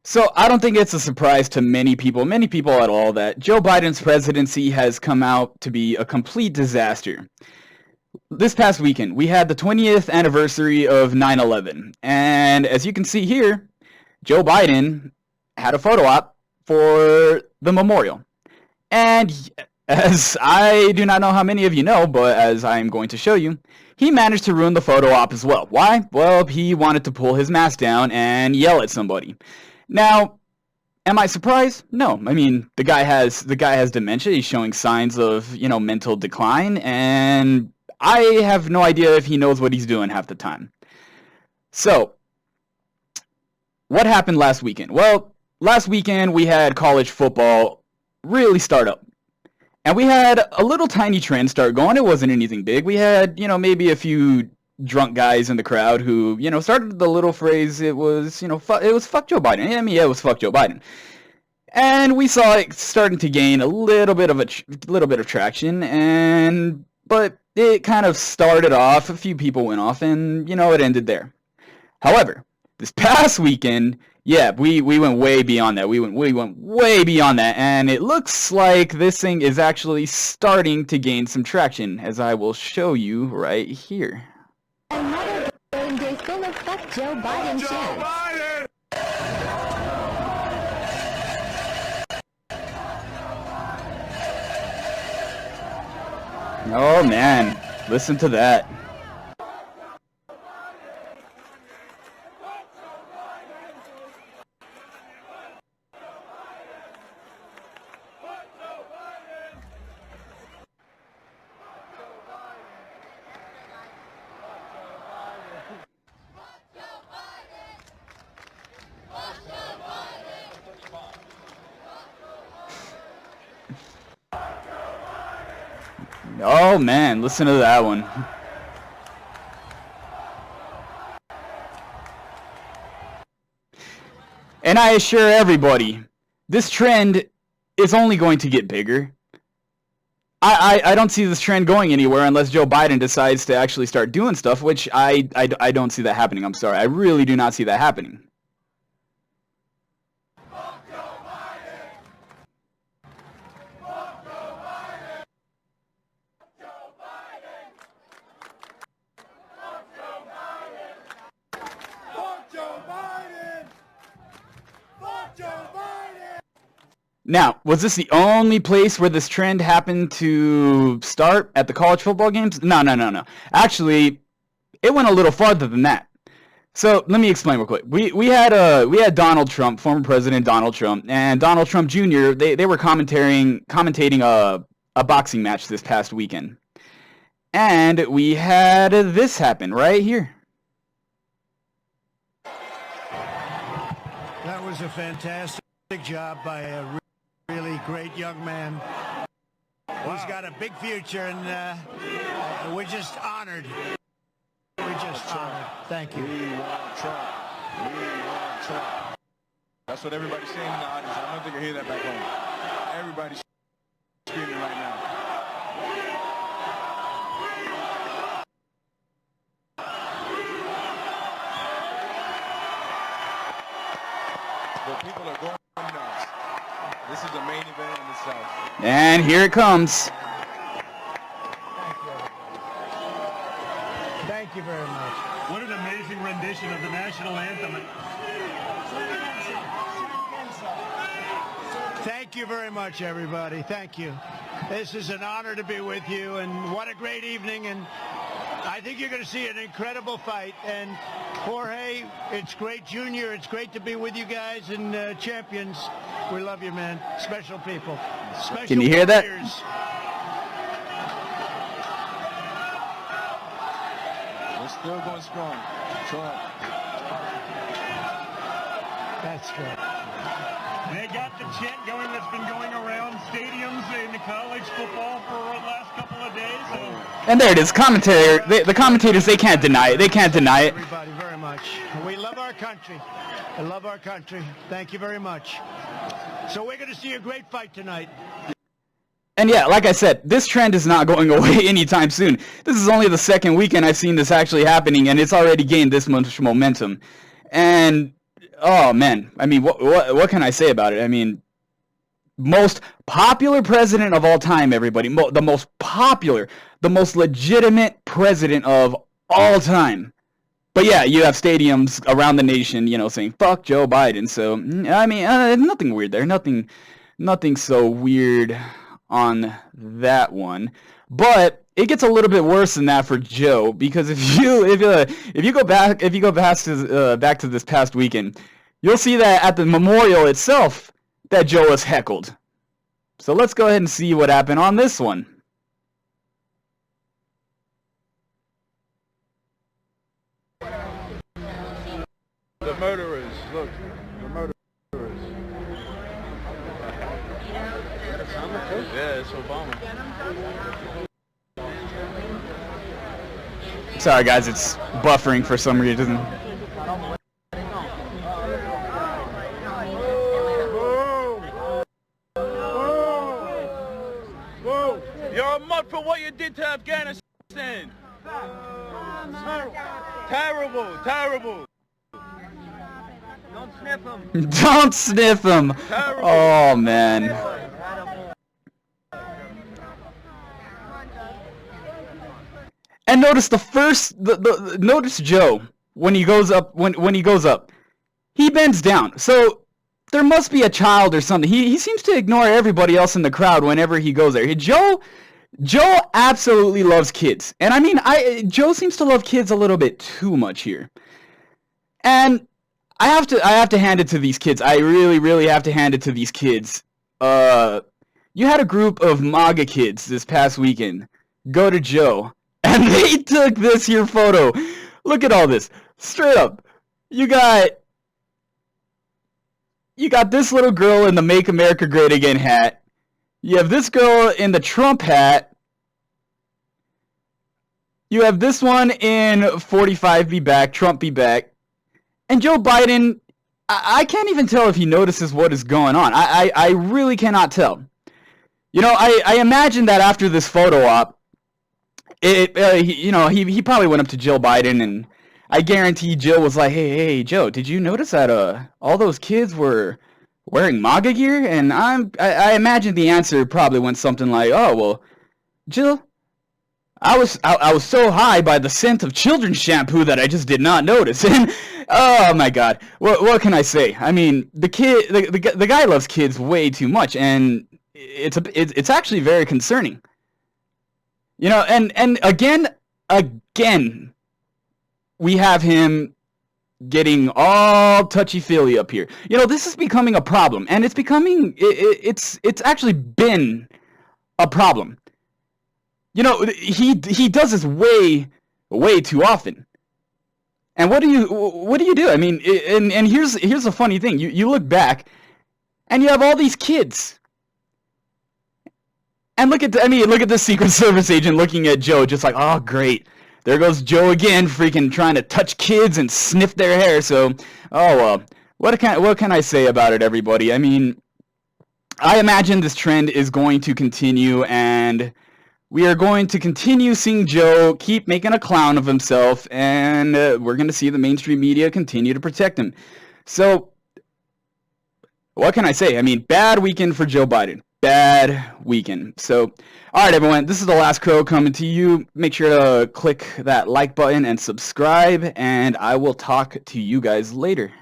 So I don't think it's a surprise to many people at all, that Joe Biden's presidency has come out to be a complete disaster. This past weekend, we had the 20th anniversary of 9/11, and as you can see here, Joe Biden had a photo op for the memorial. And as I do not know how many of you know, but as I'm going to show you, he managed to ruin the photo op as well. Why? Well, he wanted to pull his mask down and yell at somebody. Now, am I surprised? No. I mean, the guy has dementia. He's showing signs of, mental decline, and I have no idea if he knows what he's doing half the time. So, what happened last weekend? Well, last weekend we had college football really start up. And we had a little tiny trend start going. It wasn't anything big. We had, maybe a few drunk guys in the crowd who, started the little phrase. It was, it was fuck Joe Biden. I mean, yeah, it was fuck Joe Biden. And we saw it starting to gain a little bit of traction, but it kind of started off. A few people went off, and it ended there. However, this past weekend, yeah, we went way beyond that. We went way beyond that, and it looks like this thing is actually starting to gain some traction, as I will show you right here. Another game day full of fuck Joe Biden chants. Oh man, listen to that. Oh man, listen to that one. And I assure everybody, this trend is only going to get bigger. I don't see this trend going anywhere unless Joe Biden decides to actually start doing stuff, which I don't see that happening. I'm sorry. I really do not see that happening. Now, was this the only place where this trend happened to start, at the college football games? No. Actually, it went a little farther than that. So let me explain real quick. We had Donald Trump, former President Donald Trump, and Donald Trump Jr. They were commentating a boxing match this past weekend, and we had this happen right here. That was a fantastic job by a really great young man. He's got a big future, and we're just honored. We're just honored. Thank you. We want Trump. We want Trump. That's what everybody's saying in the audience. I don't think I hear that back home. Everybody's screaming right now. The people are going nuts. This is the main event in the South. And here it comes. Thank you very much. What an amazing rendition of the national anthem. Thank you very much, everybody. Thank you. This is an honor to be with you, and what a great evening. And I think you're going to see an incredible fight. And Jorge, it's great, Junior. It's great to be with you guys, and champions. We love you, man. Special people. Special Can you hear that? warriors. We're still going strong. Trump. That's good. They got the chant going that's been going around stadiums in college football for the last couple of days. So. And there it is. The commentators, they can't deny it. They can't deny it. Everybody very much. We love our country. I love our country. Thank you very much. So we're going to see a great fight tonight. And yeah, like I said, this trend is not going away anytime soon. This is only the second weekend I've seen this actually happening, and it's already gained this much momentum. And oh man, I mean, what can I say about it? I mean, most popular president of all time, everybody. The most popular, the most legitimate president of all time. But yeah, you have stadiums around the nation, saying "fuck Joe Biden." So I mean, nothing weird there. Nothing so weird on that one. But it gets a little bit worse than that for Joe, because if you go back to this past weekend, you'll see that at the memorial itself that Joe was heckled. So let's go ahead and see what happened on this one. The murderers, look, the murderers. Yeah, it's Obama. Sorry guys, it's buffering for some reason. You're a mud for what you did to Afghanistan. Terrible, terrible. Don't sniff him. Don't sniff him. Terrible. Oh man. And notice notice Joe when he goes up he bends down. So there must be a child or something. He seems to ignore everybody else in the crowd whenever he goes there. Joe absolutely loves kids. And I mean, Joe seems to love kids a little bit too much here. And I have to hand it to these kids. I really have to hand it to these kids. You had a group of MAGA kids this past weekend go to Joe, and they took this here photo. Look at all this. Straight up. You got this little girl in the Make America Great Again hat. You have this girl in the Trump hat. You have this one in 45 be back, Trump be back. And Joe Biden, I can't even tell if he notices what is going on. I really cannot tell. I imagine that after this photo op, he probably went up to Joe Biden, and I guarantee Joe was like, hey, Joe, did you notice that all those kids were wearing MAGA gear? And I imagine the answer probably went something like, oh, well, Jill, I was so high by the scent of children's shampoo that I just did not notice. And oh my God, what can I say? I mean, the guy loves kids way too much, and it's actually very concerning. And again, we have him getting all touchy-feely up here. This is becoming a problem, and it's actually been a problem. He does this way too often. And what do you do? I mean, and here's the funny thing. You look back, and you have all these kids. And look at this Secret Service agent looking at Joe, just like, oh great, there goes Joe again, freaking trying to touch kids and sniff their hair. So, oh well, what can I say about it, everybody? I mean, I imagine this trend is going to continue, and we are going to continue seeing Joe keep making a clown of himself, and we're going to see the mainstream media continue to protect him. So, what can I say? I mean, bad weekend for Joe Biden. Bad weekend. So, alright everyone, this is The Last Crow coming to you. Make sure to click that like button and subscribe, and I will talk to you guys later.